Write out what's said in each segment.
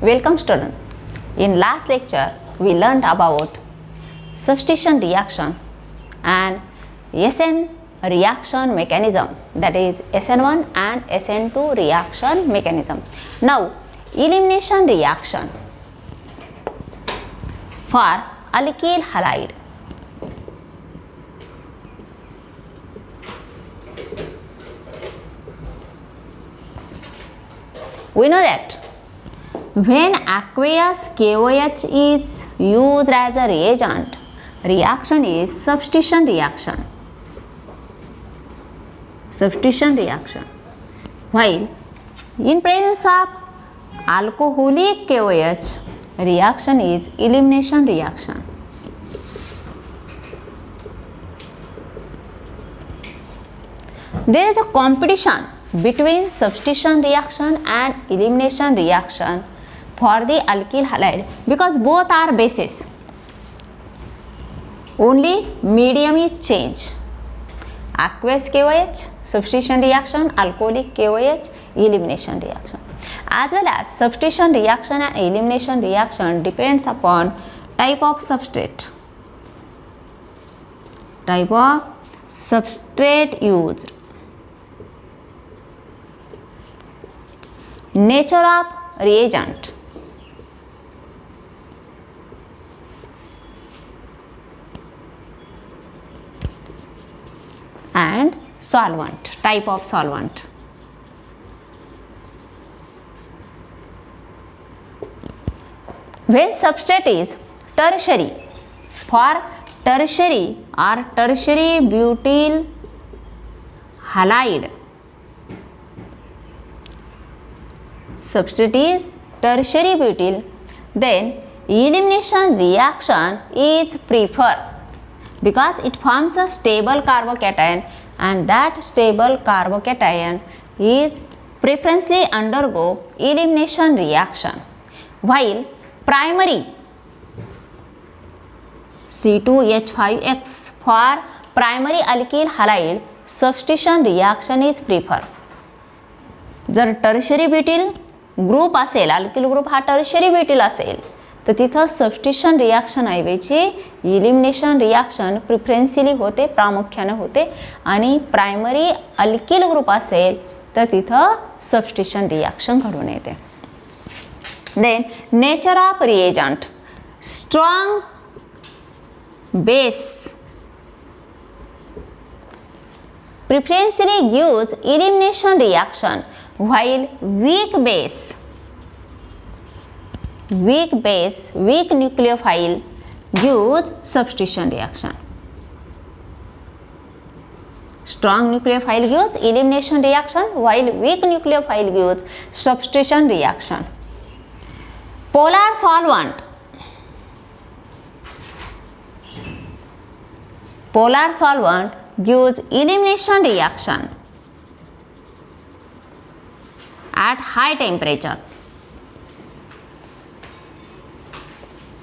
Welcome student. In last lecture we learned about substitution reaction and SN reaction mechanism, that is SN1 and SN2 reaction mechanism. Now elimination reaction for alkyl halide. We know that when aqueous KOH is used as a reagent, reaction is substitution reaction. Substitution reaction. While in presence of alcoholic KOH, reaction is elimination reaction. There is a competition between substitution reaction and elimination reaction for the alkyl halide because both are bases. Only medium is changed. Aqueous KOH, substitution reaction, alcoholic KOH, elimination reaction. As well as substitution reaction and elimination reaction depends upon type of substrate. Type of substrate used. Nature of reagent. And solvent, type of solvent. When substrate is tertiary, for tertiary or tertiary butyl halide, substrate is tertiary butyl, then elimination reaction is preferred because it forms a stable carbocation and that stable carbocation is preferentially undergo elimination reaction, while primary C2H5X for primary alkyl halide substitution reaction is preferred. जर tertiary ब्युटील group असेल, alkyl group हा tertiary ब्युटील असेल तर तिथं substitution reaction ऐवजी elimination reaction प्रिफरन्शियली होते, प्रामुख्याने होते. आणि प्रायमरी अल्किल ग्रुप असेल तर तिथं सबस्टिट्यूशन रिॲक्शन घडून येते. Then nature of reagent. Strong base preferentially gives elimination reaction, while weak nucleophile gives substitution reaction. Strong nucleophile gives elimination reaction, while weak nucleophile gives substitution reaction. Polar solvent. Polar solvent gives elimination reaction at high temperature.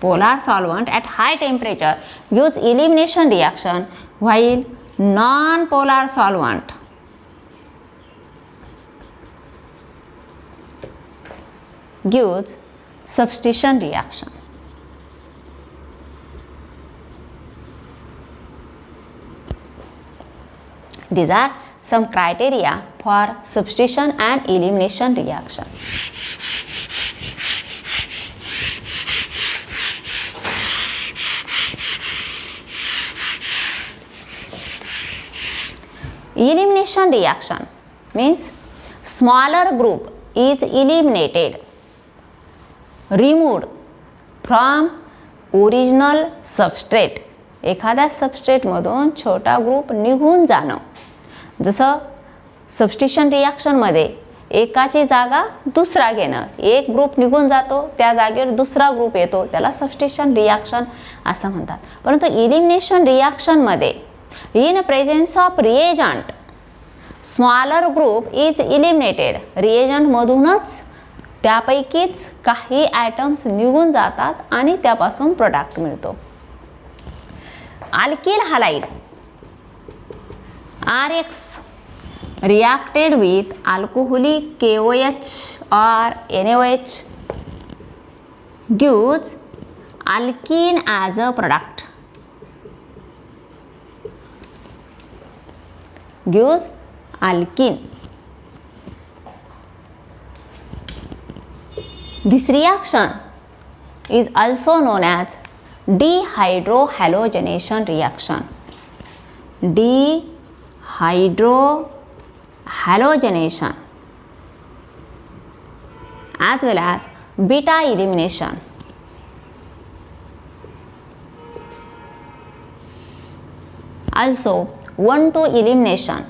Polar solvent at high temperature gives elimination reaction, while non-polar solvent gives substitution reaction. These are some criteria for substitution and elimination reaction. Elimination reaction means smaller group is eliminated, removed from original substrate. एखाद्या सबस्ट्रेटमधून छोटा group निघून जाणं. जसं substitution रिॲक्शनमध्ये एकाची जागा दुसरा घेणं, एक ग्रुप निघून जातो त्या जागेवर दुसरा ग्रुप येतो, त्याला सबस्टिट्यूशन रिॲक्शन असं म्हणतात. परंतु इलिमिनेशन रिॲक्शनमध्ये in presence of reagent smaller group is eliminated. रिएजंटमधूनच त्यापैकीच काही ॲटम्स निघून जातात आणि त्यापासून प्रोडक्ट मिळतो. alkyl halide RX reacted with alcoholic KOH or NaOH gives alkene as a product. Gives alkene. This reaction is also known as dehydrohalogenation reaction. Dehydrohalogenation as well as beta elimination. Also 1,2 elimination.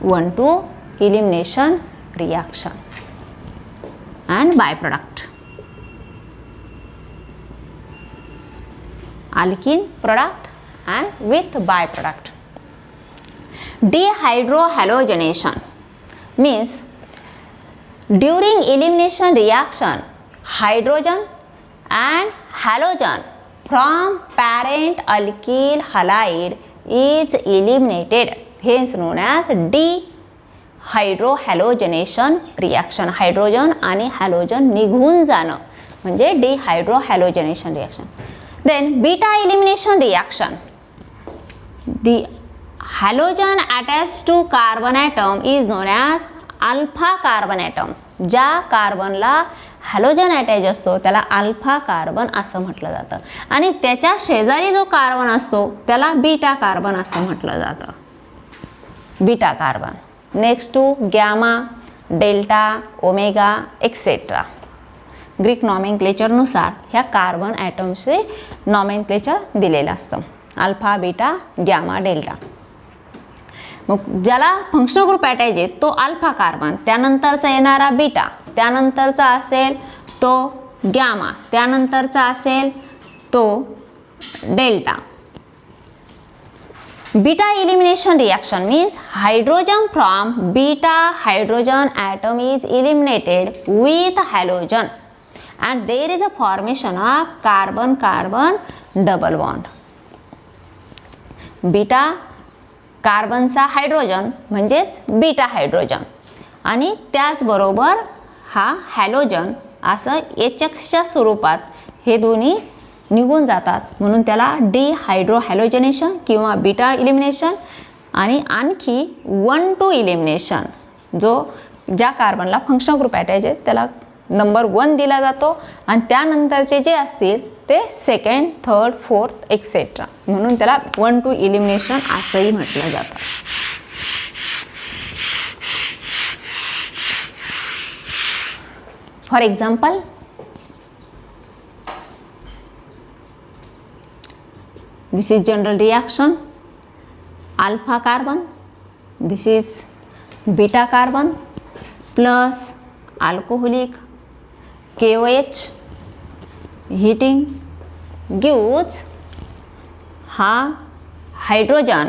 One-two elimination reaction and byproduct. Alkene product and with byproduct. Dehydrohalogenation means during elimination reaction, hydrogen and halogen from parent alkyl halide is eliminated, hence known as dehydrohalogenation reaction. Hydrogen आणि halogen निघून जाणं म्हणजे dehydrohalogenation reaction. Then beta elimination reaction. The halogen attached to carbon atom is known as alpha carbon atom. ज्या कार्बनला halogen attach असतो त्याला alpha carbon असं म्हटलं जातं आणि त्याच्या शेजारी जो कार्बन असतो त्याला बीटा कार्बन असं म्हटलं जातं. Beta carbon. Next to gamma, delta, omega etcetera. Greek नॉमेनक्लेचरनुसार ह्या कार्बन ॲटम्सचे नॉमेनक्लेचर दिलेलं असतं. Alpha, beta, gamma, delta. मग ज्याला फंक्शनल ग्रुप अटॅच आहे तो अल्फा कार्बन, त्यानंतरचा येणारा बीटा, त्यानंतरचा असेल तो गॅमा, त्यानंतरचा असेल तो delta. Beta elimination reaction means hydrogen from beta hydrogen atom is eliminated with halogen and there is a formation of carbon-carbon double bond. Beta कार्बनचा हायड्रोजन म्हणजेच बीटा हायड्रोजन आणि त्याचबरोबर हा हॅलोजन असं HXच्या स्वरूपात हे दोन्ही निघून जातात म्हणून त्याला डिहायड्रोहॅलोजनेशन किंवा बीटा इलिमिनेशन आणि आणखी 1,2 इलिमिनेशन. जो ज्या कार्बनला फंक्शनल ग्रुप अटॅच आहे त्याला नंबर 1 दिला जातो आणि त्यानंतरचे जे असतील ते सेकंड, थर्ड, फोर्थ एक्सेट्रा म्हणून त्याला 1,2 इलिमिनेशन असंही म्हटलं जातं. For example, this is general reaction, alpha carbon, this is beta carbon plus alcoholic KOH heating gives हा हायड्रोजन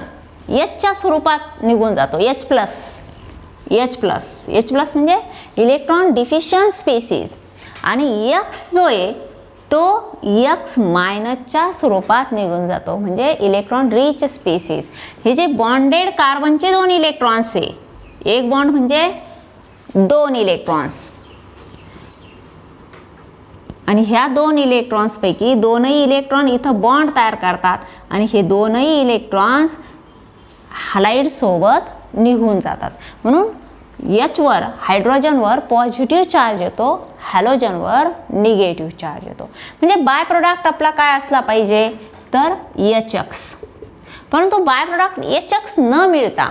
Hच्या स्वरूपात निघून जातो. H प्लस म्हणजे इलेक्ट्रॉन डिफिशियंट स्पेसिस आणि X जो आहे तो X मायनसच्या स्वरूपात निघून जातो म्हणजे इलेक्ट्रॉन रिच स्पेसिस. हे जे बॉन्डेड कार्बनचे 2 इलेक्ट्रॉन्स आहे, एक बॉन्ड म्हणजे 2 इलेक्ट्रॉन्स आणि ह्या 2 इलेक्ट्रॉन्सपैकी 2ही इलेक्ट्रॉन इथं बॉन्ड तयार करतात आणि हे 2ही इलेक्ट्रॉन्स हॅलाइड सोबत निघून जातात म्हणून Hवर हायड्रोजनवर पॉझिटिव्ह चार्ज येतो, हॅलोजनवर निगेटिव्ह चार्ज येतो. म्हणजे बाय प्रोडक्ट आपला काय असला पाहिजे तर HX. परंतु बाय प्रोडक्ट HX न मिळता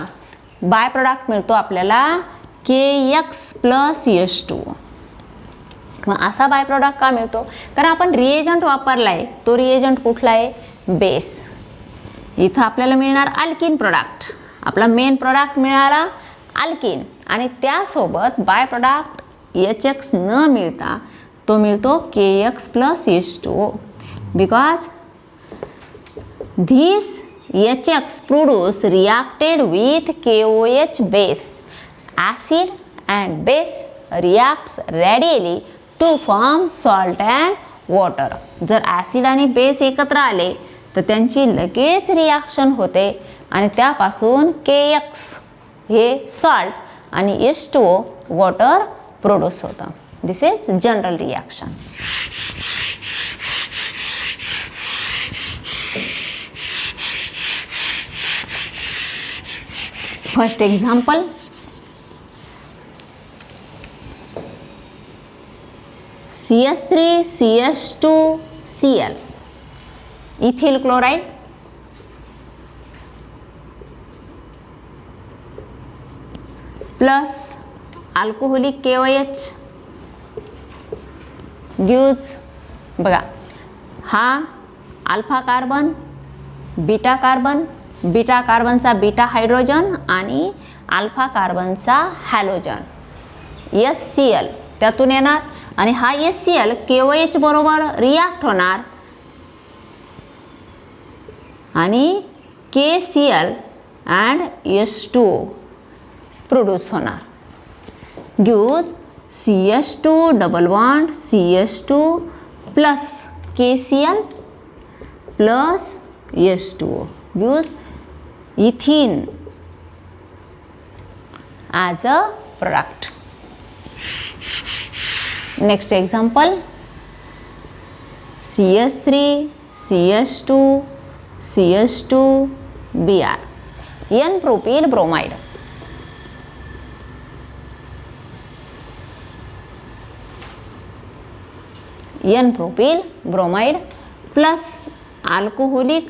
बाय प्रोडक्ट मिळतो आपल्याला KX प्लस H2. मग असा बाय प्रोडक्ट का मिळतो? कारण आपण रिएजंट वापरला आहे. तो रिएजंट कुठला आहे? बेस. इथं आपल्याला मिळणार अल्किन प्रोडक्ट. आपला मेन प्रोडक्ट मिळाला अल्किन आणि त्यासोबत बाय प्रोडक्ट HX न मिळता तो मिळतो KX plus H2 because this HX produce reacted with KOH base. Acid and base reacts readily to form salt and water. जर ॲसिड आणि बेस एकत्र आले तर त्यांची लगेच रिॲक्शन होते आणि त्यापासून KX हे सॉल्ट आणि H2O वॉटर प्रोड्यूस होतं. This is general reaction. First example, CH3CH2Cl ethyl chloride plus alcoholic KOH gives, बघा हा अल्फा कार्बन, बीटा कार्बनचा बीटा हायड्रोजन आणि अल्फा कार्बनचा हॅलोजन HCl त्यातून येणार आणि हा HCl KOH बरोबर रिॲक्ट होणार आणि KCl अँड H2O प्रोड्यूस होणार. Gives CH2 double bond CH2 plus KCl plus H2O gives ethene as a product. Next example, CH3CH2 CH2Br N-propyl bromide. N-propyl bromide plus alcoholic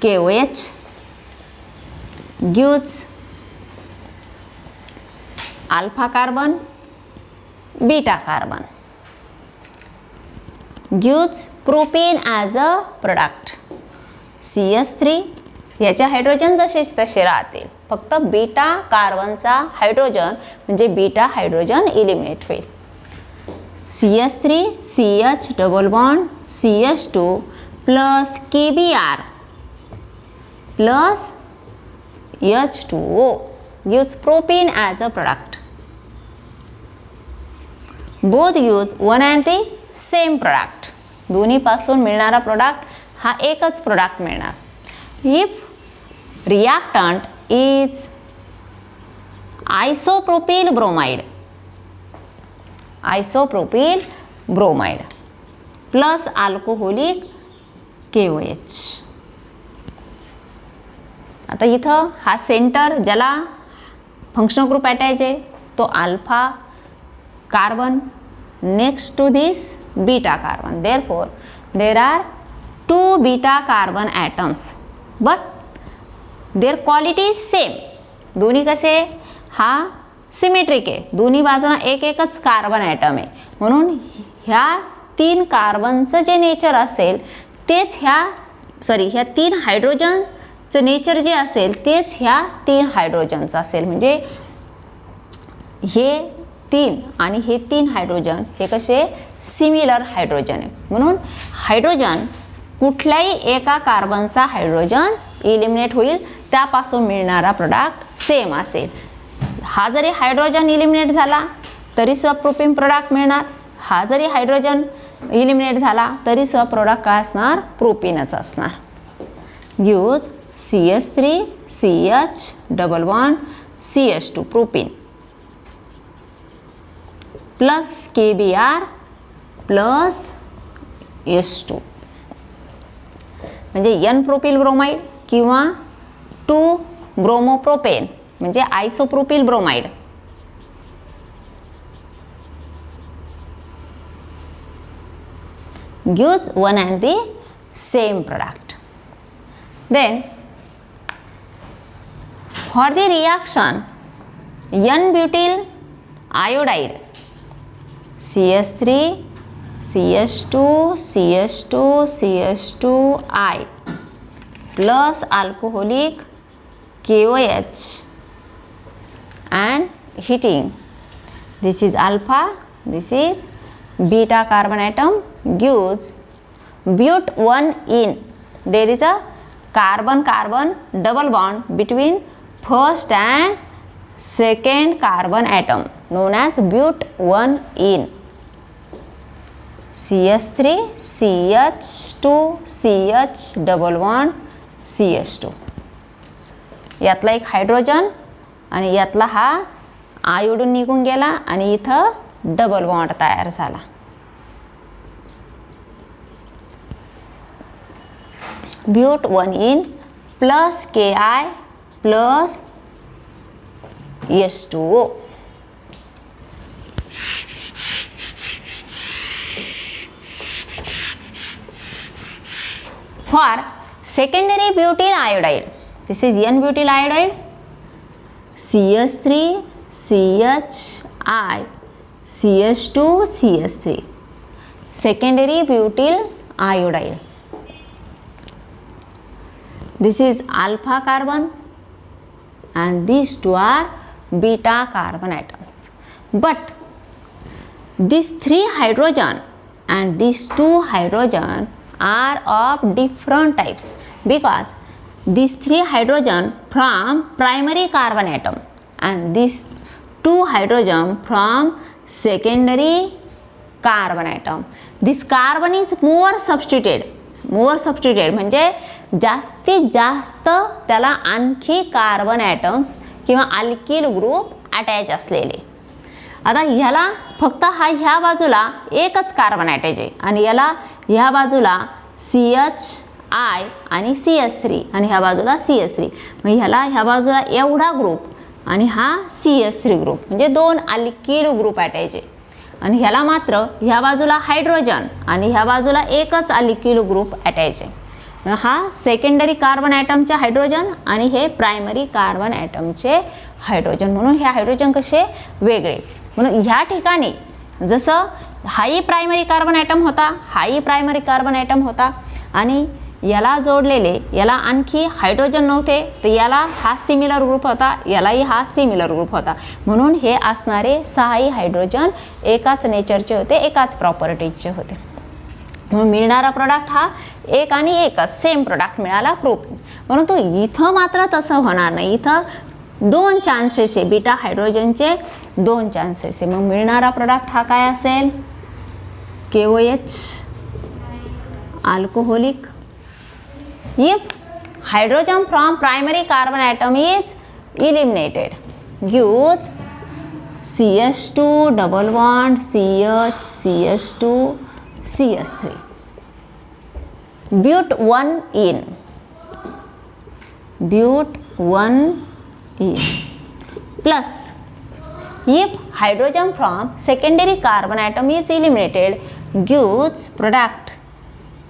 KOH gives alpha carbon, beta carbon, gives propane as a product. CH3 याच्या hydrogen जसेच तसे राहतील, फक्त beta कार्बनचा hydrogen म्हणजे beta hydrogen eliminate होईल. CH3 CH double bond CH2 plus KBr plus H2O gives propane as a product. Both gives one and the same product. दोन्ही पासून मिळणारा प्रोडक्ट हा एकच प्रोडक्ट मिळणार. If reactant is isopropyl bromide plus alcoholic KOH. आता इथं हा centre ज्याला फंक्शनल ग्रुप अटॅच आहे तो alpha carbon next to this beta carbon. Therefore there are 2 beta carbon atoms but their quality is same. दोन्ही कसे हा सिमेट्रिक आहे, दोन्ही बाजूला एक एकच कार्बन ॲटम आहे, म्हणून ह्या 3 कार्बनचं जे नेचर असेल तेच ह्या 3 हायड्रोजनचं नेचर जे असेल तेच ह्या 3 हायड्रोजनचं असेल. म्हणजे हे 3 आणि हे 3 हायड्रोजन हे कसे सिमिलर हायड्रोजन आहे, म्हणून हायड्रोजन कुठल्याही एका कार्बनचा हायड्रोजन इलिमिनेट होईल, त्यापासून मिळणारा प्रोडक्ट सेम असेल. हा जरी हायड्रोजन इलिमिनेट झाला तरी सुद्धा प्रोपेन प्रोडक्ट मिळणार, हा जरी हायड्रोजन इलिमिनेट झाला तरी सुद्धा प्रोडक्ट काय असणार, प्रोपेनच असणार. Gives CH3 CH double bond CH2 propane plus KBr plus H2 म्हणजे N प्रोपिल ब्रोमाइड किंवा 2 ब्रोमोप्रोपेन म्हणजे isopropyl bromide. gives one and the same product. Then for the reaction N-butyl iodide CH3 CH2 CH2 CH2I plus alcoholic KOH and heating, this is alpha, this is beta carbon atom, gives but1ene. There is a carbon carbon double bond between first and second carbon atom known as but1ene. CH3 CH2 CH double bond CH2 यातला एक hydrogen आणि यातला हा iodine निघून गेला आणि इथं double bond तयार झाला. But 1 ene plus Ki plus H2O. For secondary butyl iodide, this is N-butyl iodide, CH3, CHI, CH2, CH3, secondary butyl iodide. This is alpha carbon and these two are beta carbon atoms. But these 3 hydrogen and these 2 hydrogen are of different types because these 3 hydrogen from primary carbon atom and these 2 hydrogen from secondary carbon atom. This carbon is more substituted म्हणजे जास्तीत जास्त त्याला आणखी carbon atoms किंवा alkyl group attach असलेले. आता ह्याला फक्त ह्या बाजूला एकच कार्बन अटॅच आहे आणि याला ह्या बाजूला CHI आणि CH3 आणि ह्या बाजूला CH3. मग ह्याला ह्या बाजूला एवढा ग्रुप आणि हा CH3 ग्रुप म्हणजे 2 अल्किल ग्रुप अटॅच आहे. आणि ह्याला मात्र ह्या बाजूला हायड्रोजन आणि ह्या बाजूला एकच अल्किल ग्रुप अटॅच आहे. हा सेकंडरी कार्बन ॲटमचे हायड्रोजन आणि हे प्रायमरी कार्बन ॲटमचे हायड्रोजन. म्हणून हे हायड्रोजन कसे वेगळे. म्हणून ह्या ठिकाणी जसं हाही प्रायमरी कार्बन ॲटम होता, हाही प्रायमरी कार्बन ॲटम होता आणि याला जोडलेले याला आणखी हायड्रोजन नव्हते तर याला हा सिमिलर ग्रुप होता, यालाही हा सिमिलर ग्रुप होता. म्हणून हे असणारे 6ही हायड्रोजन एकाच नेचरचे होते, एकाच प्रॉपर्टीजचे होते. म्हणून मिळणारा प्रोडक्ट हा एक आणि एकच सेम प्रोडक्ट मिळाला प्रूफ. परंतु इथं मात्र तसं होणार नाही. इथं 2 चान्सेस आहे, बीटा हायड्रोजनचे 2 चान्सेस आहे. मग मिळणारा प्रोडक्ट हा काय असेल? KOH alcoholic. If hydrogen from primary carbon atom is eliminated, gives CH2 double bond CH CH2 CH3. But 1 in. But 1 in. Plus, if hydrogen from secondary carbon atom is eliminated, gives product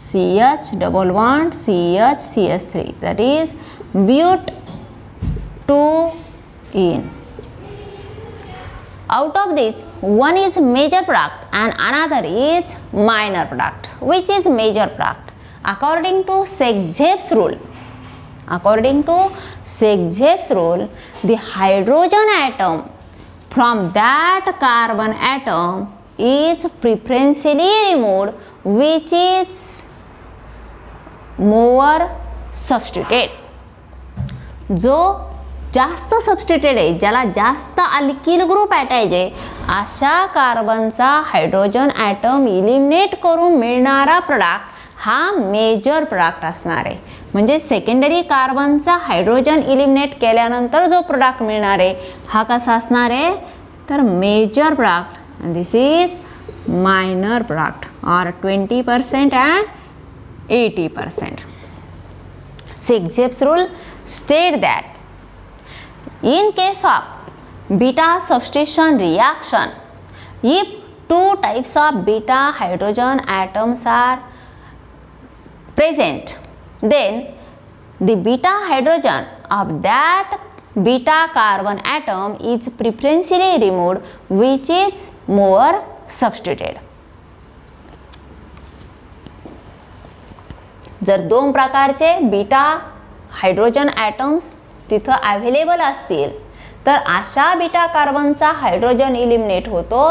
CH double bond CH CH3, that is but 2 in. Out of this, one is major product and another is minor product. Which is major product? According to Seck-Zepf's rule, the hydrogen atom from that carbon atom is preferentially removed, which is more substituted. जो जास्त substituted आहे, ज्याला जास्त alkyl group attach आहे, अशा कार्बनचा hydrogen atom eliminate करून मिळणारा product हा मेजर प्रोडक्ट असणार आहे. म्हणजे सेकंडरी कार्बनचा हायड्रोजन इलिमिनेट केल्यानंतर जो प्रोडक्ट मिळणार आहे हा कसा असणार आहे तर major product. and this is minor product or 20% and 80%. Seck-Zepf's rule state that in case of beta substitution reaction, if 2 types of beta hydrogen atoms are present, then the beta hydrogen of that beta carbon atom is preferentially removed, which is more substituted. जर 2 प्रकारचे beta hydrogen atoms तिथं available असतील तर अशा beta कार्बनचा hydrogen eliminate होतो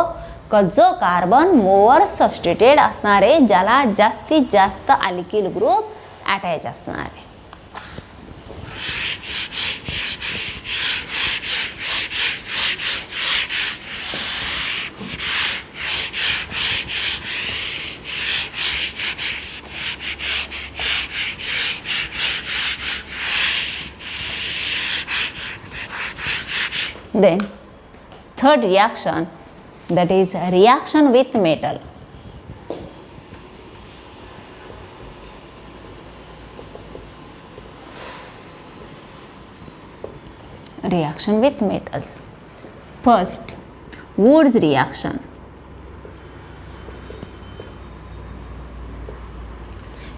का जो कार्बन मोअर सबस्टिट्यूटेड असणार आहे, ज्याला जास्तीत जास्त अल्किल ग्रुप अटॅच असणार आहे. Then third reaction, that is reaction with metal. Reaction with metals. First, Wood's reaction.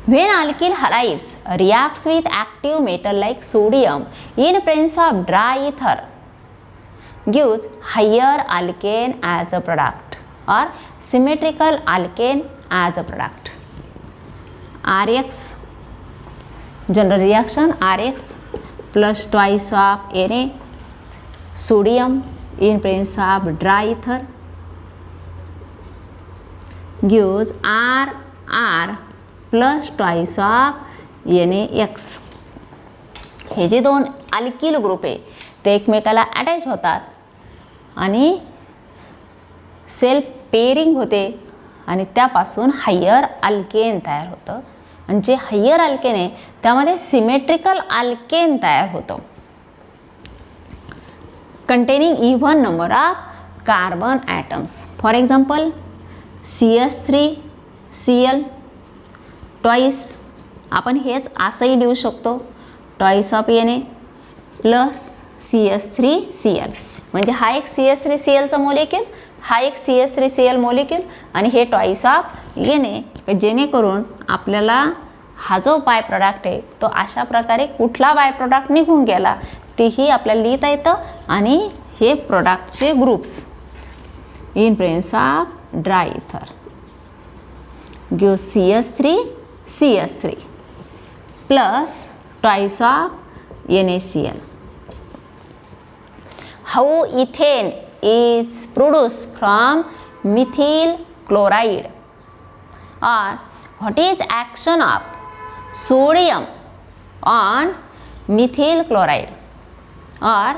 When alkyl halides reacts with active metal like sodium in presence of dry ether, gives higher alkane as a product or symmetrical alkane as a product. RX, general reaction, RX plus twice of Na, sodium in presence of dry ether, gives RR plus twice of NaX. हे जे दोन alkyl group आहे ते एकमेकाला attach होतात आणि self pairing होते आणि त्यापासून higher alkane तयार होतं आणि जे हायर अल्केन आहे त्यामध्ये सिमेट्रिकल अल्केन तयार होतं containing even number of carbon atoms. For example CH3Cl twice, आपण हेच असंही लिहू शकतो, twice of Na plus CH3Cl. म्हणजे हा एक CH3Clचा मोलिक्यूल, हा एक CH3Cl मोलिक्यूल आणि हे ट्वाइस ऑफ Na, जेणेकरून आपल्याला हा जो बाय प्रोडक्ट आहे तो अशा प्रकारे कुठला बाय प्रोडक्ट निघून गेला तेही आपल्याला लिहिता येतं आणि हे प्रोडक्टचे groups in presence of dry ether give CH3 plus twice of NaCl. How ethane is produced from methyl chloride, or what is action of sodium on methyl chloride, or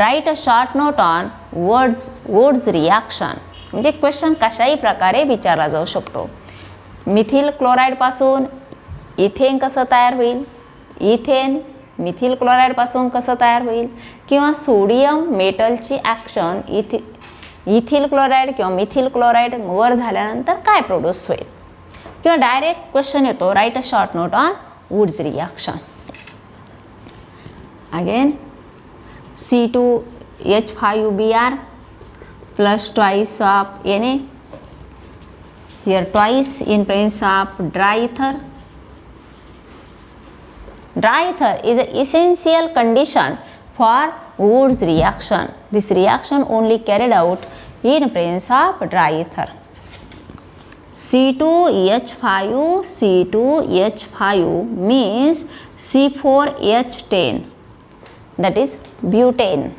write a short note on Wood's reaction. म्हणजे question कशाही प्रकारे विचारला जाऊ शकतो. मिथिल क्लोराईडपासून ethane कसं तयार होईल, इथेन मिथिल क्लोराईडपासून कसं तयार होईल, किंवा सोडियम मेटलची ॲक्शन इथिल क्लोराईड किंवा मिथिल क्लोराईड वर झाल्यानंतर काय प्रोड्यूस होईल, किंवा डायरेक्ट क्वेश्चन येतो write a short note on Wurtz reaction. Again C2H5Br plus twice of Na, here twice in presence of dry ether. Dry ether is an essential condition for Wood's reaction. This reaction only carried out in presence of dry ether. C2H5 means C4H10, that is butane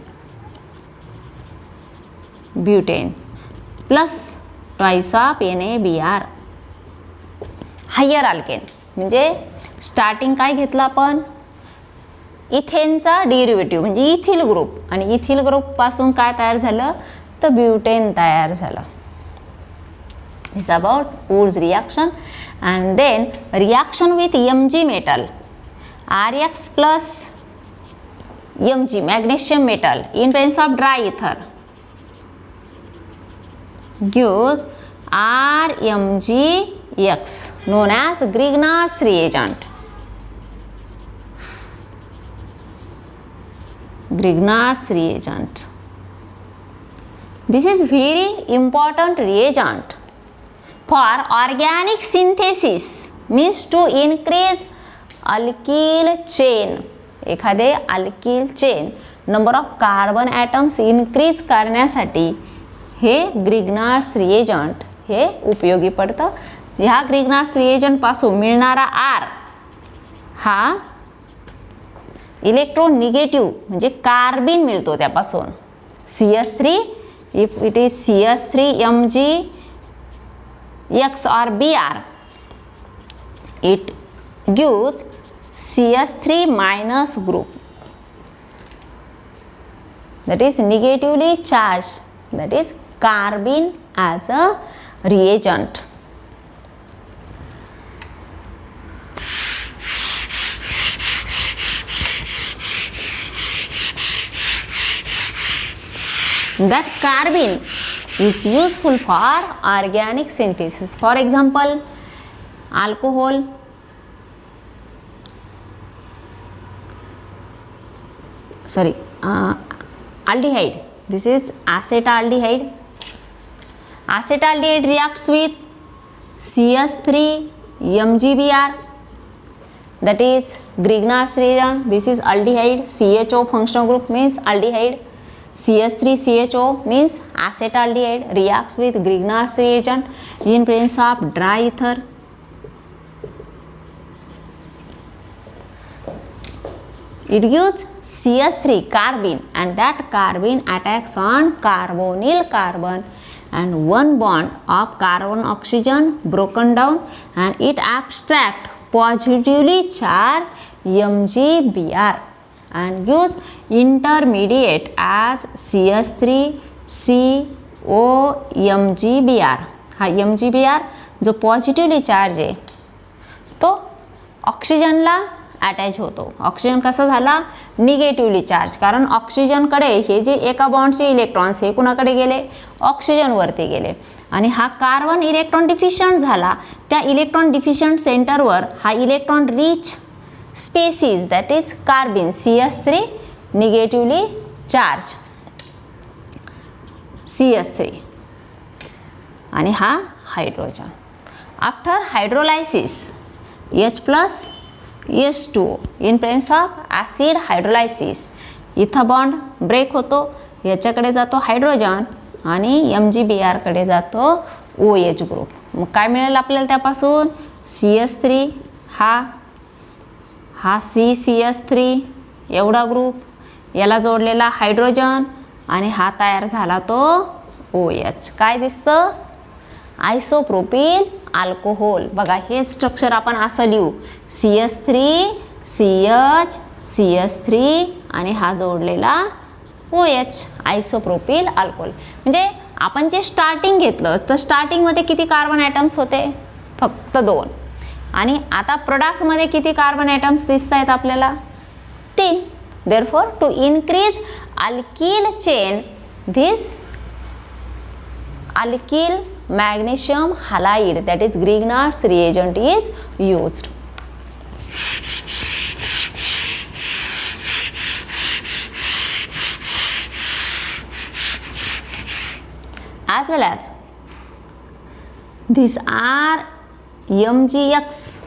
plus twice of NaBr. Higher alkane म्हणजे starting काय घेतलं आपण, इथेनचा derivative म्हणजे ethyl group, आणि ethyl ग्रुपपासून काय तयार झालं तर ब्युटेन तयार झालं. This about Wurtz reaction. And then reaction with Mg metal, RX plus Mg magnesium metal in presence of dry ether gives RMgX, known as Grignard's reagent. Grignard's reagent. This is very important reagent for organic synthesis, means to increase alkyl chain. एखादे alkyl chain number of carbon atoms increase करण्यासाठी हे Grignard's reagent हे उपयोगी पडतं. ह्या Grignard's रिएजंटपासून मिळणारा R हा इलेक्ट्रोनिगेटिव्ह म्हणजे कार्बिन मिळतो त्यापासून. CH3, if it is CH3MgX or Br, it gives CH3 minus group, that is negatively charged, that is carbene as a reagent. that carbene is useful for organic synthesis. For example, alcohol, aldehyde. This is acetaldehyde. Acetaldehyde reacts with CS3 MgBr, that is Grignard's reagent. This is aldehyde. CHO functional group means aldehyde. CS3CHO means acetaldehyde, reacts with Grignard's reagent in presence of dry ether. It gives CS3 carbene, and that carbene attacks on carbonyl carbon, and one bond of carbon oxygen broken down, and it abstracts positively charged MgBr and gives intermediate as CS3CO MgBr. हा MgBr जो positively charge आहे तो ऑक्सिजनला attach होतो. Oxygen कसा झाला? Negatively charge, कारण ऑक्सिजनकडे हे जे एका बॉन्डचे electrons हे कुणाकडे गेले? ऑक्सिजनवरती गेले, आणि हा कार्बन इलेक्ट्रॉन डिफिशियंट झाला. त्या इलेक्ट्रॉन डिफिशियंट सेंटरवर हा electron rich species, that is carbene CS3 negatively charge CS3, आणि हा hydrogen. After hydrolysis H+H2O in presence of acid hydrolysis इथं बॉन्ड ब्रेक होतो, ह्याच्याकडे जातो हायड्रोजन आणि MgBr कडे जातो OH ग्रुप. मग काय मिळेल आपल्याला त्यापासून? CS3 हा CCS3 एवढा ग्रुप, याला जोडलेला हायड्रोजन, आणि हा तयार झाला तो OH. काय दिसतं? Isopropyl alcohol. बघा हे स्ट्रक्चर आपण असं लिहू, CS3 CH CS3 आणि हा जोडलेला OH, आयसोप्रोपिल अल्कोहोल. म्हणजे आपण जे स्टार्टिंग घेतलं तर स्टार्टिंगमध्ये किती कार्बन ॲटम्स होते? फक्त 2. आणि आता प्रोडक्टमध्ये किती कार्बन ॲटम्स दिसत आहेत आपल्याला? 3. Therefore to increase alkyl chain this alkyl magnesium halide, that is Grignard's reagent, is used. As well as these are MgX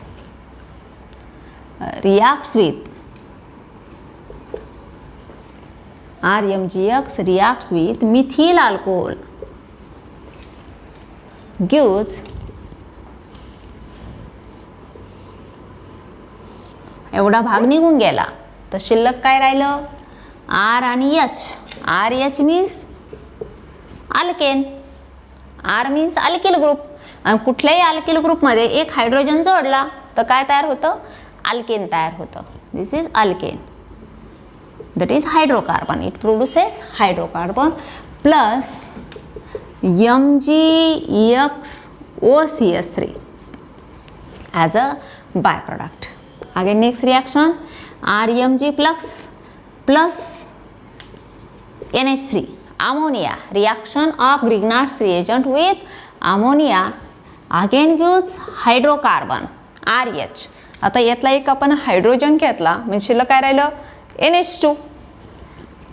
reacts with methyl alcohol, gives एवढा भाग निघून गेला तर शिल्लक काय राहिलं? R आणि H. RH means alkane, R means alkyl group, आणि कुठल्याही अल्किल ग्रुपमध्ये एक हायड्रोजन जोडला तर काय तयार होतं? अल्केन तयार होतं. This is alkane, that is hydrocarbon. It produces hydrocarbon plus MgXOCS3 as a byproduct. Again next reaction, RMg plus NH3 ammonia, reaction of Grignard's reagent with ammonia again gives hydrocarbon RH. आता यातला एक आपण hydrogen घेतला म्हणजे शिल्लक काय राहिलं? NH2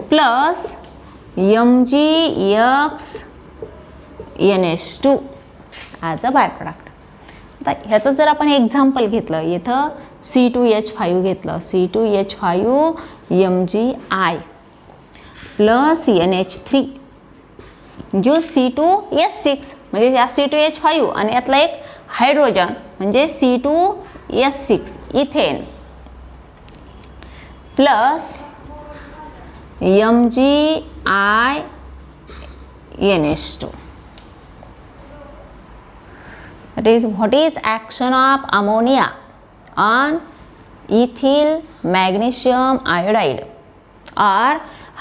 plus MgX as a by-product. आता ह्याचं जर आपण एक्झाम्पल घेतलं, इथं C2H5 घेतलं, C2H5 MgI प्लस NH3 जो C2S6 म्हणजे या C2H5 आणि यातला एक हायड्रोजन म्हणजे C2S6 ethane plus MgINH2. That is, what is action of ammonia on ethyl magnesium iodide, or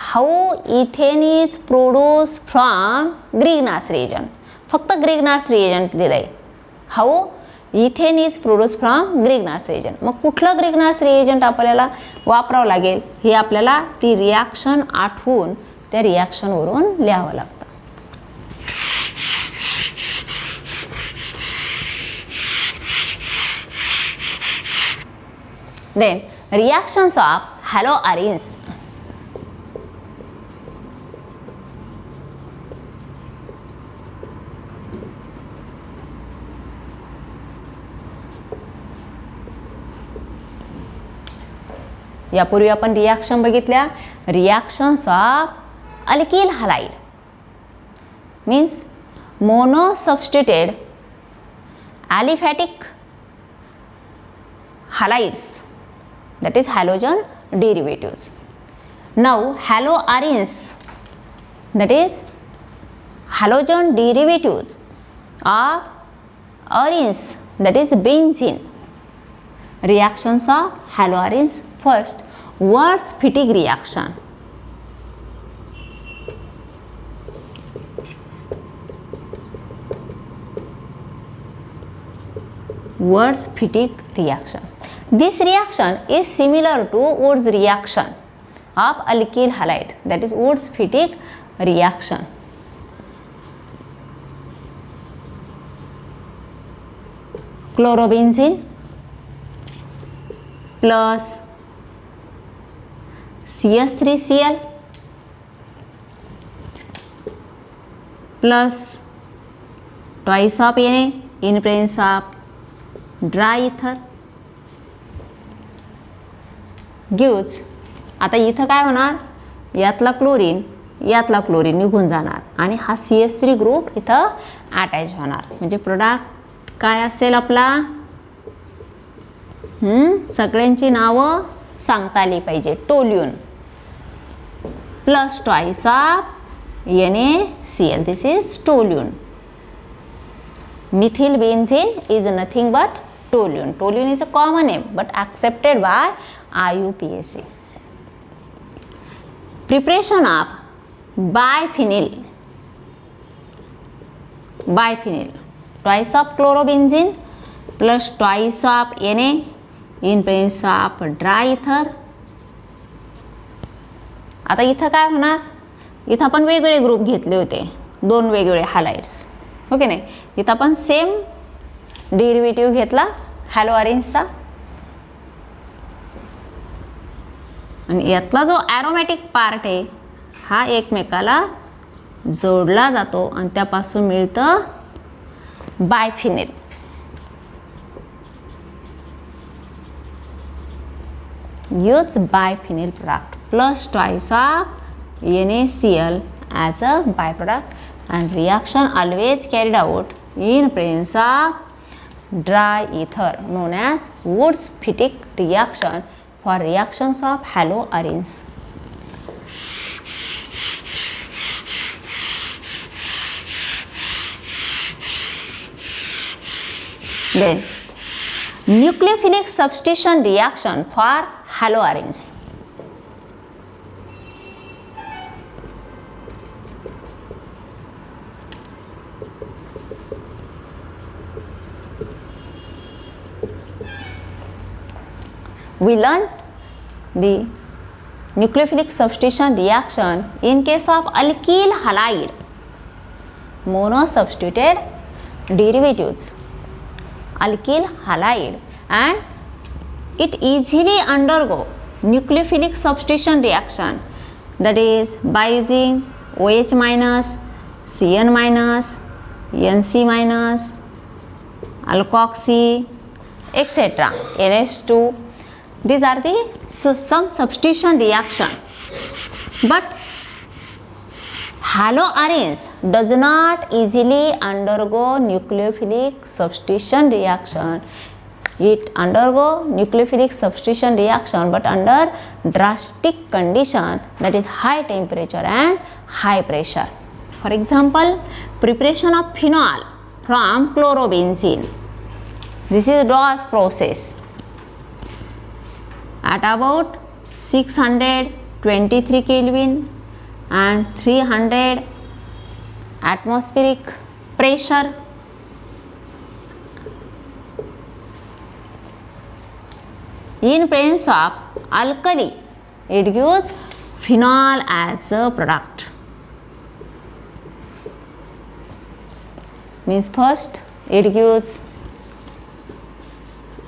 how ethane is produced from Grignard's reagent. फक्त Grignard's reagent दिलंय. How ethane is produced from Grignard's reagent. मग कुठलं Grignard's reagent आपल्याला वापरावं लागेल हे आपल्याला ती reaction आठवून त्या रिॲक्शनवरून लिहावं लागतं. Then reactions of haloarenes. यापूर्वी आपण रिॲक्शन बघितल्या. Reactions of alkyl halide means monosubstituted aliphatic halides, that is halogen derivatives. Now haloarenes, that is halogen derivatives of arenes, that is benzene. Reactions of haloarenes. First, Wurtz-Fittig reaction. Wurtz-Fittig reaction. This reaction is similar to Wurtz reaction of alkyl halide, that is Wurtz-Fittig reaction. Chlorobenzene plus CS3Cl plus twice of Na in presence of dry ether gives. आता इथं काय होणार, यातला chlorine निघून जाणार आणि हा CS3 group इथं अटॅच होणार. म्हणजे प्रोडक्ट काय असेल आपला, सगळ्यांची नावं सांगता आली पाहिजे. Toluene plus twice of NaCl, this is toluene. Methyl benzene is nothing but toluene. Toluene is a common name but accepted by IUPAC. Preparation of biphenyl. Twice of chlorobenzene plus twice of Na in presence of dry ether. आता इथं काय होणार, इथं आपण वेगवेगळे group घेतले होते, 2 वेगवेगळे हॅलाइड्स. ओके नाही, इथं आपण सेम डेरिव्हेटिव्ह घेतला हॅलोअरेन्सचा आणि यातला जो ॲरोमॅटिक पार्ट आहे हा एकमेकाला जोडला जातो आणि त्यापासून मिळतं biphenyl. Use biphenyl product plus twice of NaCl as a byproduct, and reaction always carried out in presence of dry ether known as Wurtz-Fittig reaction for reactions of haloarenes. Then nucleophilic substitution reaction for haloarenes. We learned the nucleophilic substitution reaction in case of alkyl halide monosubstituted derivatives. Alkyl halide, and it easily undergo nucleophilic substitution reaction, that is by using OH minus, Cn minus, Nc minus, alkoxy, etc. NH2. These are the some substitution reaction, but haloarenes does not easily undergo nucleophilic substitution reaction. It undergo nucleophilic substitution reaction but under drastic condition, that is high temperature and high pressure. For example, preparation of phenol from chlorobenzene. This is DOS process. At about 623 Kelvin and 300 atmospheric pressure, in presence of alkali, it gives phenol as a product. Means first it gives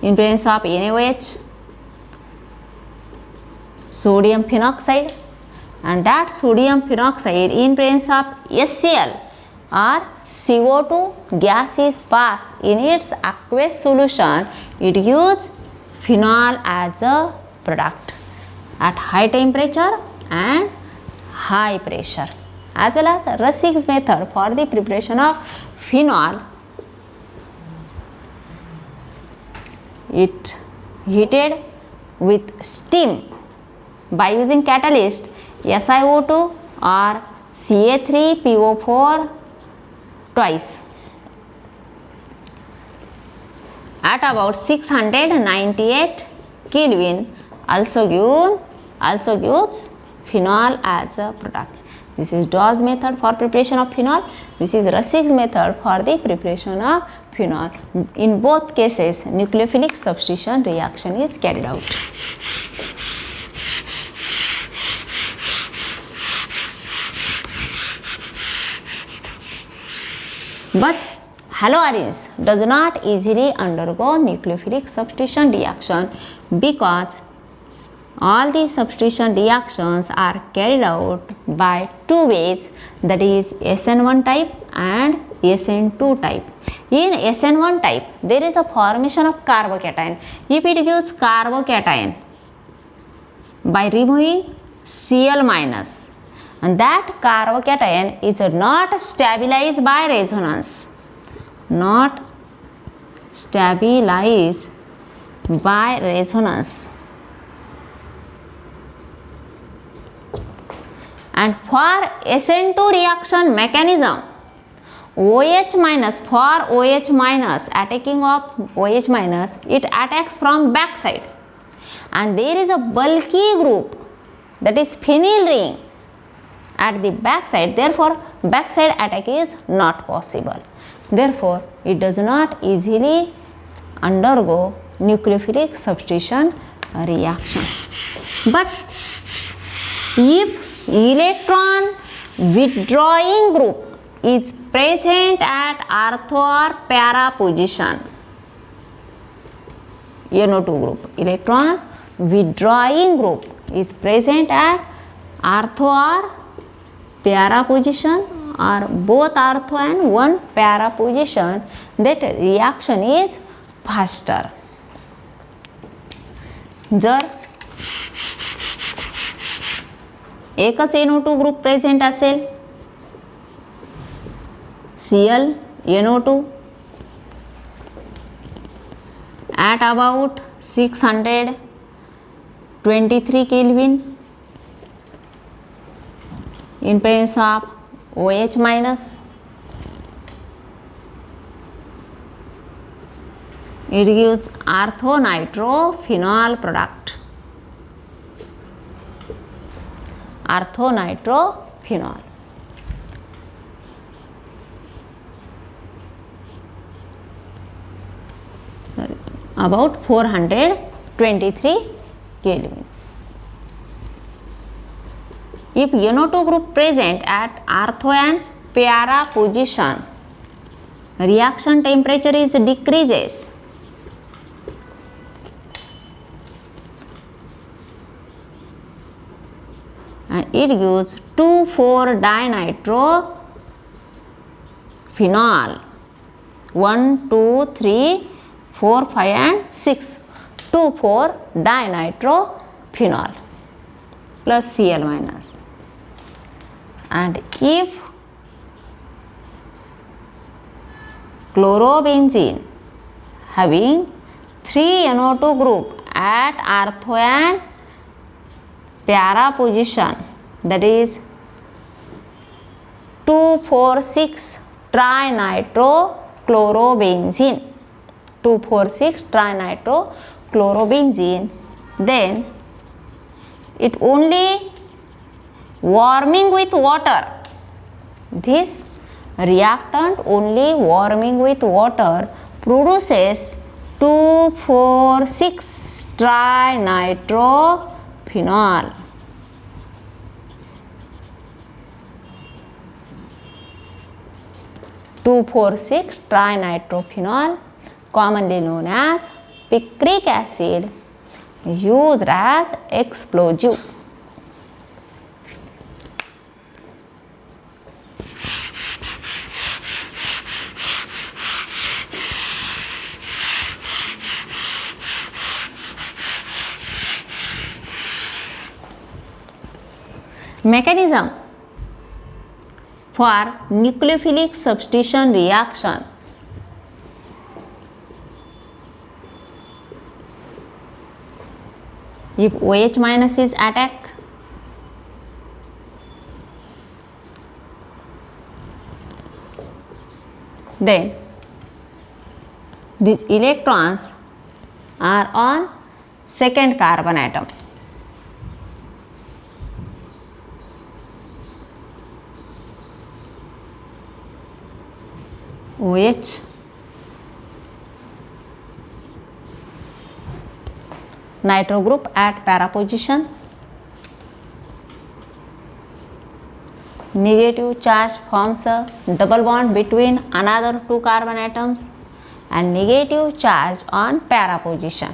in presence of NaOH, sodium phenoxide, and that sodium phenoxide in presence of HCl or CO2 gas is passed in its aqueous solution, it gives phenol as a product at high temperature and high pressure. As well as Russig's method for the preparation of phenol, it heated with steam by using catalyst SiO2 or Ca3PO4 twice at about 698 Kelvin also gives phenol as a product. This is Dawes method for preparation of phenol. This is Russig's method for the preparation of phenol. In both cases, nucleophilic substitution reaction is carried out. But haloarenes does not easily undergo nucleophilic substitution reaction because all these substitution reactions are carried out by two ways, that is SN1 type and SN2 type. In SN1 type, there is a formation of carbocation. If it gives carbocation by removing Cl minus, and that carbocation is not stabilized by resonance, not stabilized by resonance. And for SN2 reaction mechanism, OH minus, for OH minus, attacking of OH minus, it attacks from backside, and there is a bulky group, that is phenyl ring at the backside. Therefore backside attack is not possible. Therefore it does not easily undergo nucleophilic substitution reaction. But if electron withdrawing group is present at ortho or para position, NO2 group, electron withdrawing group is present at ortho or para position or both ortho and one para position, that reaction is faster. जर एकच NO2 group present असेल, Cl NO2 at about 623 Kelvin in presence of OH minus, it gives orthonitrophenol product. Orthonitrophenol. About 423 Kelvin. If NO2 group present at ortho and para position, reaction temperature is decreases. And it gives 2,4-dinitrophenol. 1, 2, 3, 4, 5 and 6. 2,4-dinitrophenol plus Cl minus. And if chlorobenzene having 3 NO2 group at ortho and para position, that is 2,4,6-trinitrochlorobenzene, 2,4,6-trinitrochlorobenzene, then it only warming with water, this reactant only warming with water produces 2,4,6-trinitrophenol. 2,4,6 trinitrophenol, commonly known as picric acid, used as explosive. Mechanism for nucleophilic substitution reaction. If OH minus is attacked, then these electrons are on second carbon atom. OH, nitro group at para position, negative charge forms a double bond between another two carbon atoms and negative charge on para position.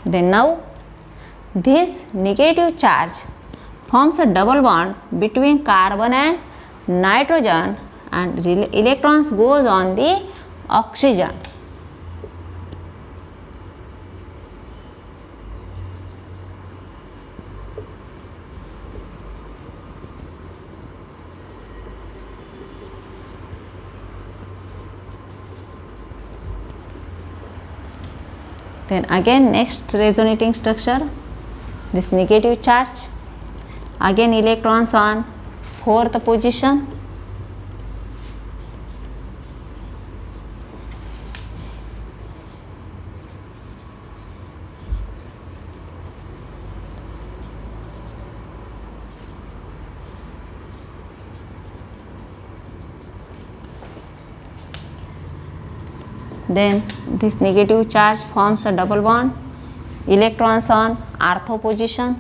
Then now this negative charge forms a double bond between carbon and nitrogen and electrons goes on the oxygen. Then again next resonating structure, this negative charge, again electrons on fourth position, then this negative charge forms a double bond, electrons on ortho position,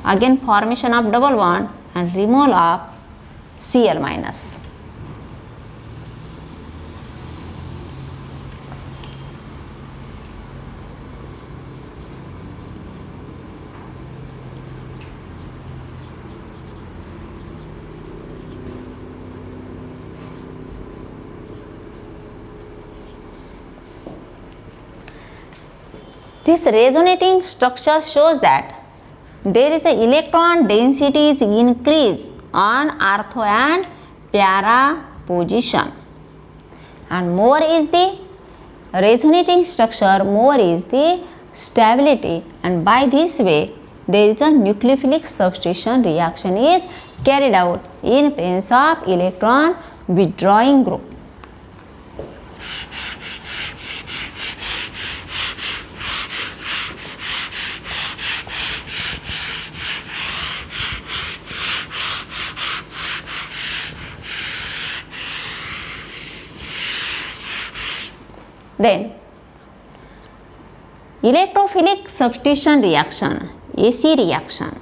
again formation of double bond and removal of Cl minus. This resonating structure shows that there is a electron density is increase on ortho and para position, and more is the resonating structure, more is the stability, and by this way there is a nucleophilic substitution reaction is carried out in presence of electron withdrawing group. Then electrophilic substitution reaction, AC reaction.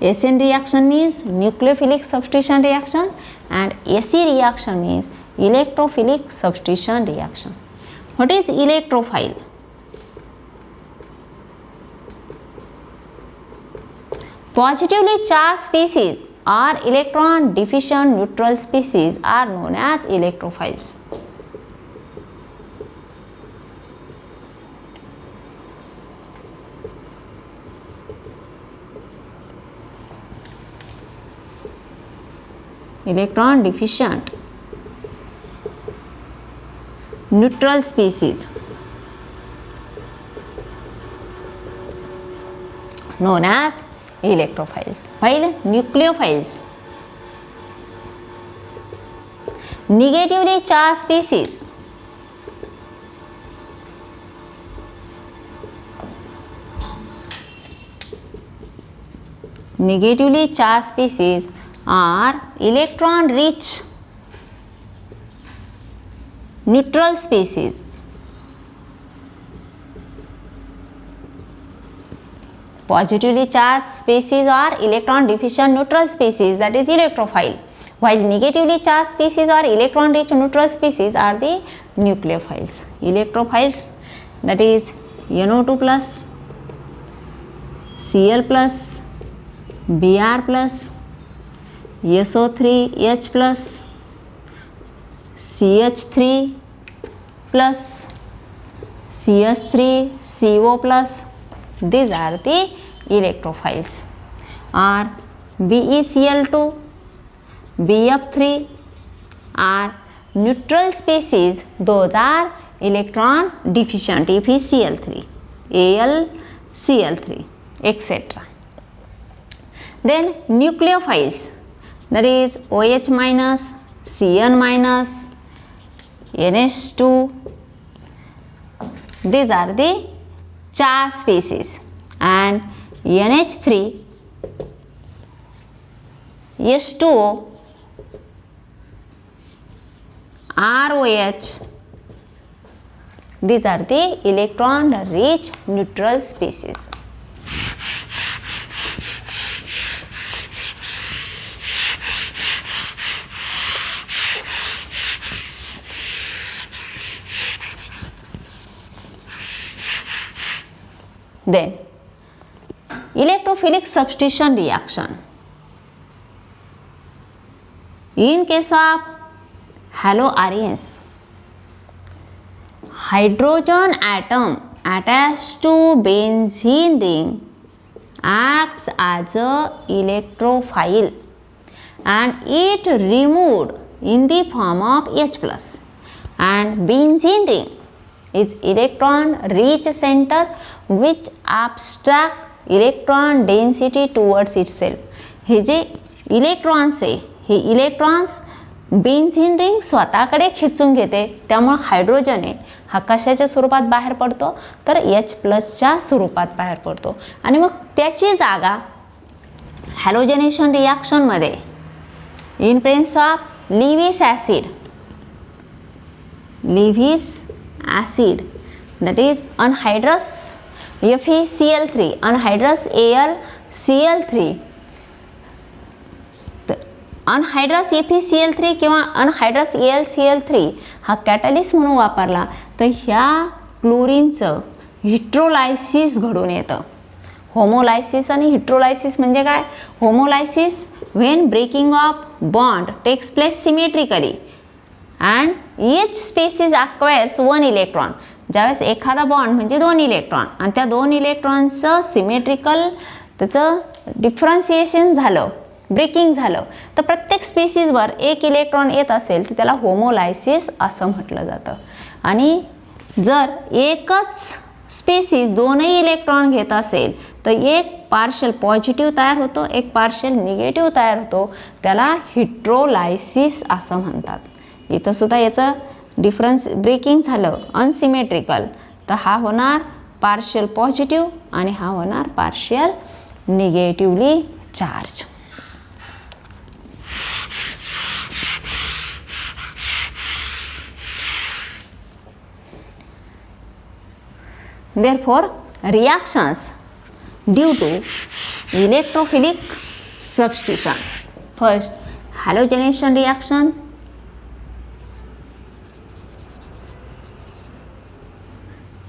SN reaction means nucleophilic substitution reaction and AC reaction means electrophilic substitution reaction. What is electrophile? Positively charged species or electron deficient neutral species are known as electrophiles. Electron deficient neutral species known as electrophiles, while nucleophiles negatively charged species are electron rich neutral species. Positively charged species are electron deficient neutral species, that is electrophile, while negatively charged species or electron rich neutral species are the nucleophiles. Electrophiles, that is NO2 plus, Cl plus, Br plus, SO3H plus, CH3 plus, CH3CO plus, these are the electrophiles. Or BeCl2, BF3 are neutral species, those are electron deficient, FeCl3, AlCl3, etc. Then nucleophiles, that is OH minus, Cn minus, NH2, these are the charged species, and NH3, H2O, ROH, these are the electron rich neutral species. Then electrophilic substitution reaction. In case of haloarenes, hydrogen atom attached to benzene ring acts as a electrophile and it removed in the form of H plus, and benzene ring is electron rich center which abstract electron density towards itself. Hey J electrons आहे, हे electrons benzene ring स्वतःकडे खिचून घेते, त्यामुळे hydrogen आहे हा कशाच्या स्वरूपात बाहेर पडतो, तर H प्लसच्या स्वरूपात बाहेर पडतो. आणि मग त्याची जागा हॅलोजनेशन रिॲक्शनमध्ये in presence of Lewis acid, that is anhydrous FeCl3, anhydrous AlCl3, anhydrous FeCl3 किंवा अनहायड्रस AlCl3 हा कॅटलिस्ट म्हणून वापरला तर ह्या क्लोरीनचं हिट्रोलायसिस घडून येतं. होमोलायसिस आणि हिट्रोलायसिस म्हणजे काय? Homolysis when breaking of bond takes place symmetrically and each species acquires one electron. ज्यावेळेस एखादा बॉन्ड म्हणजे दोन इलेक्ट्रॉन आणि त्या दोन इलेक्ट्रॉनचं सिमेट्रिकल त्याचं डिफरन्सिएशन झालं, ब्रेकिंग झालं, तर प्रत्येक स्पेसीजवर एक इलेक्ट्रॉन येत असेल तर त्याला होमोलायसिस असं म्हटलं जातं. आणि जर एकच स्पेसीज दोनही इलेक्ट्रॉन घेत असेल तर एक पार्शियल पॉझिटिव्ह तयार होतो, एक पार्शियल निगेटिव्ह तयार होतो, त्याला हिट्रोलायसिस असं म्हणतात. इथं सुद्धा याचं डिफरन्स ब्रेकिंग झालं अनसिमेट्रिकल, तर हा होणार पार्शियल पॉझिटिव्ह आणि हा होणार partial negatively charge. Therefore, reactions due to electrophilic substitution. First, halogenation reaction.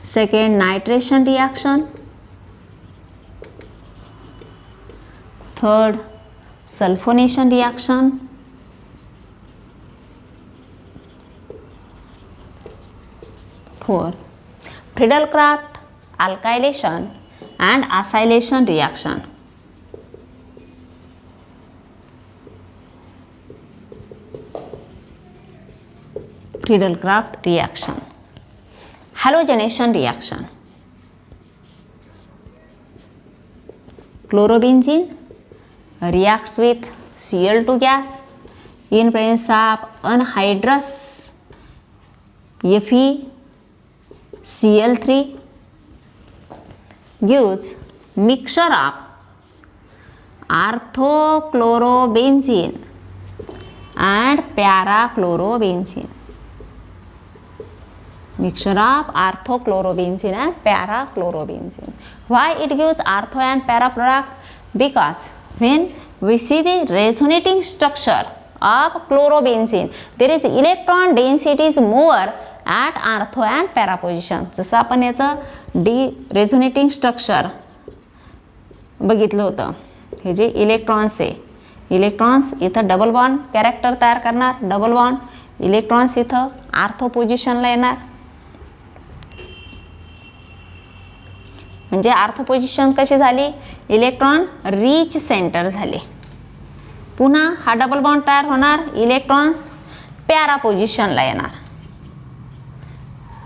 Second, nitration reaction. Third, sulfonation reaction. Fourth, Friedel-Crafts alkylation and acylation reaction. Friedel-Crafts reaction. Halogenation reaction. Chlorobenzene reacts with Cl2 gas in presence of anhydrous FeCl3 gives mixture of orthochlorobenzene and parachlorobenzene. Mixture of orthochlorobenzene and parachlorobenzene. Why it gives ortho and para product? Because when we see the resonating structure of chlorobenzene, there is electron density is more at ortho and para position. जसं आपण याचं resonating structure बघितलं होतं. हे जे electrons आहे, electrons इथं double bond character तयार करणार, double bond electrons इथं आर्थो पोझिशनला येणार. म्हणजे आर्थो पोझिशन कशी झाली? इलेक्ट्रॉन रिच सेंटर झाले. पुन्हा हा डबल बॉन्ड तयार होणार, इलेक्ट्रॉन्स पॅरा पोझिशनला येणार.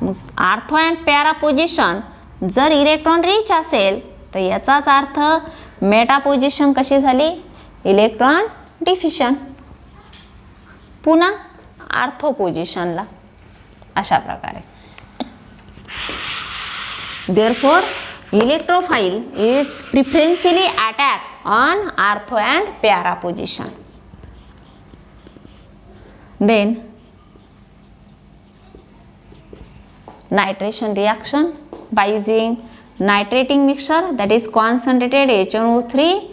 मग आर्थो अँड पॅरा पोझिशन जर इलेक्ट्रॉन रिच असेल तर याचाच अर्थ मेटा पोझिशन कशी झाली? Electron deficient. पुन्हा आर्थो पोझिशनला. अशा प्रकारे. Therefore, electrophile is preferentially attack on ortho and para position. Then nitration reaction by using nitrating mixture, that is concentrated HNO3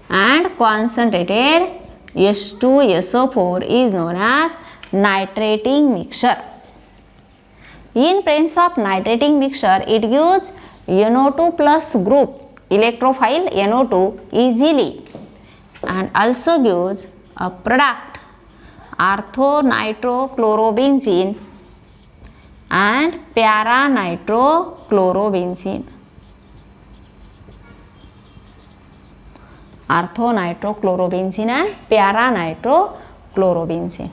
and concentrated H2SO4 is known as nitrating mixture. In presence of nitrating mixture, it gives NO2 plus group electrophile NO2 easily and also gives a product orthonitrochlorobenzene and paranitrochlorobenzene. Orthonitrochlorobenzene and paranitrochlorobenzene.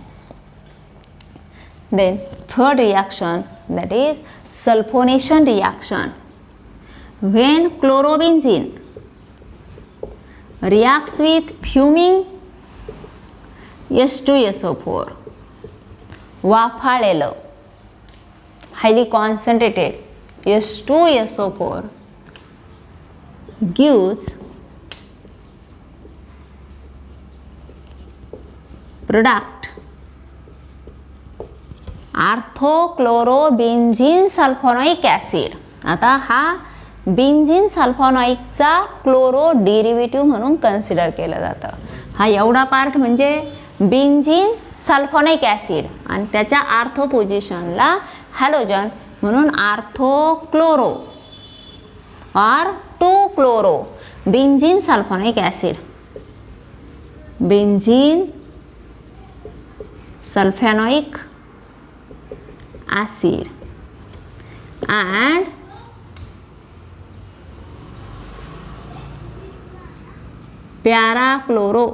Then third reaction, that is sulfonation reaction. When chlorobenzene reacts with fuming H2SO4, वाफाळलेलं highly concentrated H2SO4 gives product orthochlorobenzene sulphonic acid. आता हा benzene सल्फोनाइकचा chloro derivative म्हणून consider केलं जातं. हा एवढा part म्हणजे बेन्झीन सल्फोनिक ॲसिड आणि त्याच्या आर्थो पोझिशनला हॅलोजन म्हणून orthochloro or 2 chloro benzene sulphonic acid. Benzene sulphonic acid and parachloro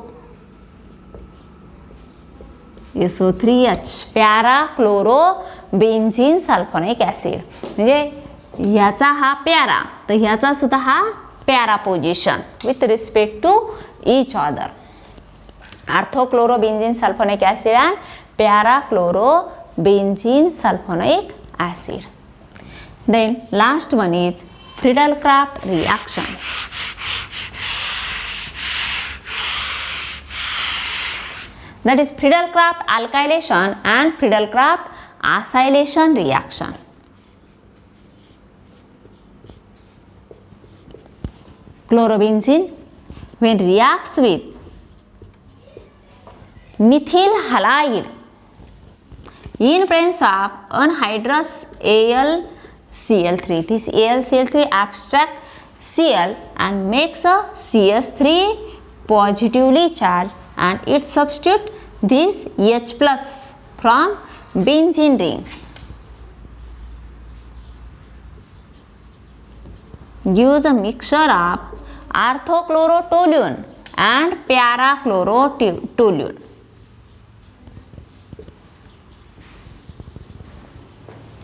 SO3H parachlorobenzene sulphonic acid. म्हणजे ह्याचा हा पॅरा तर ह्याचा सुद्धा हा para position with respect to each other. Orthochlorobenzene sulphonic acid and parachlorobenzene sulfonic acid. Then last one is Friedel-Crafts reaction. That is Friedel-Crafts alkylation and Friedel-Crafts acylation reaction. Chlorobenzene when reacts with methyl halide in presence of anhydrous AlCl3. This AlCl3 abstract Cl and makes a CS3 positively charged and it substitute this H plus from benzene ring. Gives a mixture of orthochlorotoluene and parachlorotoluene.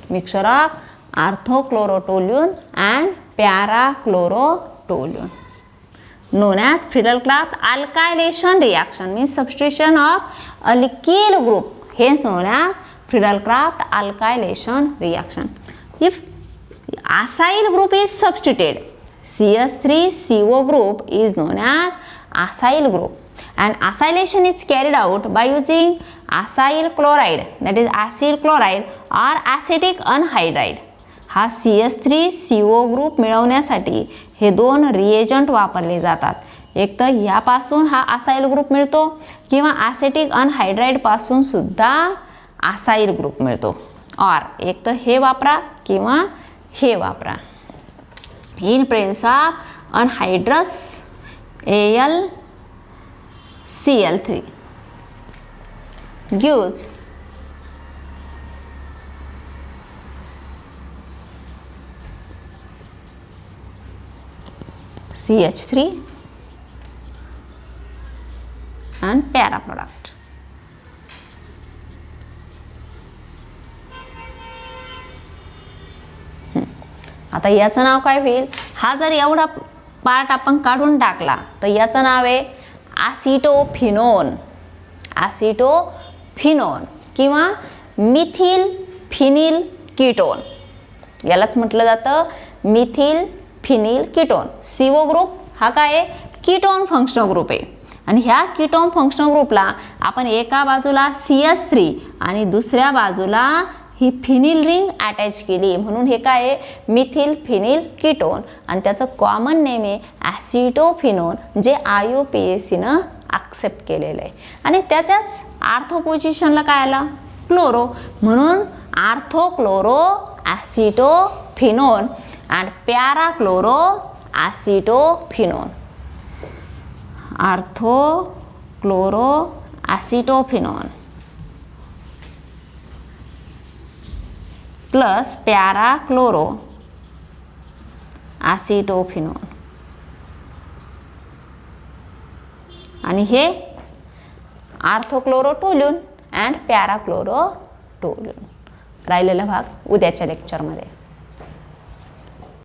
Mixture of orthochlorotoluene and parachlorotoluene. known as Friedel-Crafts alkylation reaction, means substitution of alkyl group, hence known as Friedel-Crafts alkylation reaction. If acyl group is substituted, CH3CO group is known as acyl group, and acylation is carried out by using acyl chloride, that is acid chloride or acetic anhydride. हा CH3CO group मिळवण्यासाठी हे दोन reagent वापरले जातात. एक तर ह्यापासून हा acyl group मिळतो किंवा ॲसेटिक अनहायड्राइडपासून सुद्धा असाइल ग्रुप मिळतो. और एक तर हे वापरा किंवा हे वापरा. In presence of anhydrous AlCl3 gives CH3 and para product. आता याचं नाव काय होईल? हा जर एवढा पार्ट आपण काढून टाकला तर याचं नाव आहे ॲसिटोफिनोन. ॲसिटोफिनोन किंवा मिथिल फिनिल कीटोन, यालाच म्हटलं जातं Mithil phenyl ketone. CO group हा काय आहे? कीटोन फंक्शनल ग्रुप आहे. आणि ह्या कीटोन फंक्शनल ग्रुपला आपण एका बाजूला CH3 आणि दुसऱ्या बाजूला ही फिनिल रिंग अटॅच केली, म्हणून हे काय आहे? Mithil phenyl ketone. आणि त्याचं कॉमन नेम आहे ॲसिटोफिनोन, जे IUPACनं ॲक्सेप्ट केलेलं आहे. आणि त्याच्याच आर्थो पोझिशनला काय आलं? क्लोरो, म्हणून आर्थोक्लोरो ॲसिटोफिनोन and para-chloro acetophenone. Ortho-chloro acetophenone plus para-chloro acetophenone. आणि हे आर्थोक्लोरोटोल्यून अँड पॅराक्लोरोटोल्यून. राहिलेला भाग उद्याच्या लेक्चरमध्ये.